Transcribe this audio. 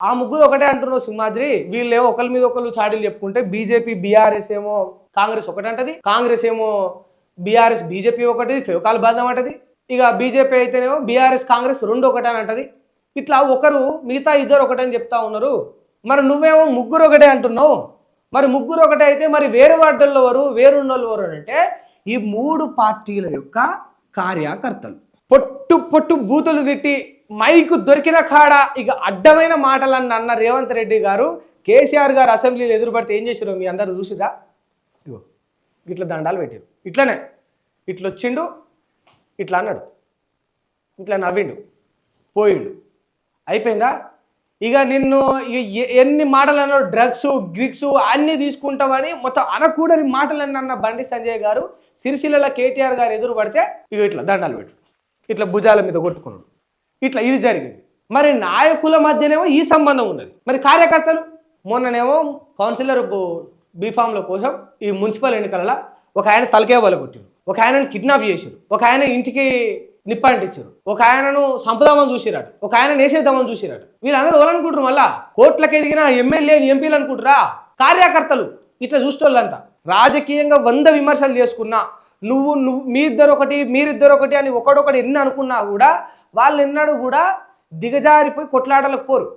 ఆ ముగ్గురు ఒకటే అంటున్నావు సింహాద్రి. వీళ్ళేమో ఒకరి మీద ఒకళ్ళు చాడీలు చెప్పుకుంటే బీజేపీ బీఆర్ఎస్ ఏమో కాంగ్రెస్ ఒకటి అంటది, కాంగ్రెస్ ఏమో బీఆర్ఎస్ బీజేపీ ఒకటి ఫెవకాల్ బంధం అంటది. ఇక బీజేపీ అయితేనేమో బీఆర్ఎస్ కాంగ్రెస్ రెండు ఒకటే అని అంటది. ఇట్లా ఒకరు మిగతా ఇద్దరు ఒకటని చెప్తా ఉన్నారు. మరి నువ్వేమో ముగ్గురు ఒకటే అంటున్నావు. మరి ముగ్గురు ఒకటే అయితే మరి వేరు వార్డుల్లో ఎవరు, వేరున్నోళ్ళు ఎవరు అంటే ఈ మూడు పార్టీల యొక్క కార్యకర్తలు. పొట్టు పొట్టు బూతులు తిట్టి మైకు దొరికిన కాడ ఇక అడ్డమైన మాటలన్న అన్న రేవంత్ రెడ్డి గారు కేసీఆర్ గారు అసెంబ్లీలో ఎదురుపడితే ఏం చేశారు మీ అందరూ చూసిరా? ఇగో ఇట్లా దండాలు పెట్టారు. ఇట్లనే ఇట్లా వచ్చిండు, ఇట్లా అన్నాడు, ఇట్లా నవ్విండు, పోయిండు, అయిపోయిందా? ఇక నిన్ను ఇక ఎన్ని మాటలు అన్నాడు, డ్రగ్స్ గ్రిక్స్ అన్నీ తీసుకుంటామని మొత్తం అనకూడని మాటలన్నీ అన్న బండి సంజయ్ గారు సిరిసిల్ల కేటీఆర్ గారు ఎదురు పడితే ఇక ఇట్లా దండాలు పెట్టు, ఇట్లా భుజాల మీద కొట్టుకున్నాడు. ఇట్లా ఇది జరిగింది. మరి నాయకుల మధ్యనేమో ఈ సంబంధం ఉన్నది. మరి కార్యకర్తలు మొన్ననేమో కౌన్సిలర్ బీఫామ్ల కోసం ఈ మున్సిపల్ ఎన్నికలలో ఒక ఆయన తలకే వలగొట్టారు, ఒక ఆయనను కిడ్నాప్ చేశారు, ఒక ఆయన ఇంటికి నిప్పంటించారు, ఒక ఆయనను సంపదామని చూసిరాడు, ఒక ఆయన నేసేద్దామని చూసిరాడు. వీళ్ళందరూ ఎవరనుకుంటారు? మళ్ళా కోట్లకి ఎదిగిన ఎమ్మెల్యే ఎంపీలు అనుకుంటారా? కార్యకర్తలు ఇట్లా చూసేవాళ్ళంతా. రాజకీయంగా 100 విమర్శలు చేసుకున్నా, నువ్వు మీ ఇద్దరు ఒకటి మీరిద్దరు ఒకటి అని ఒకడొకటి ఎన్ని అనుకున్నా కూడా వాళ్ళు ఎన్నడూ కూడా దిగజారిపోయి కొట్లాటలకు పోరు.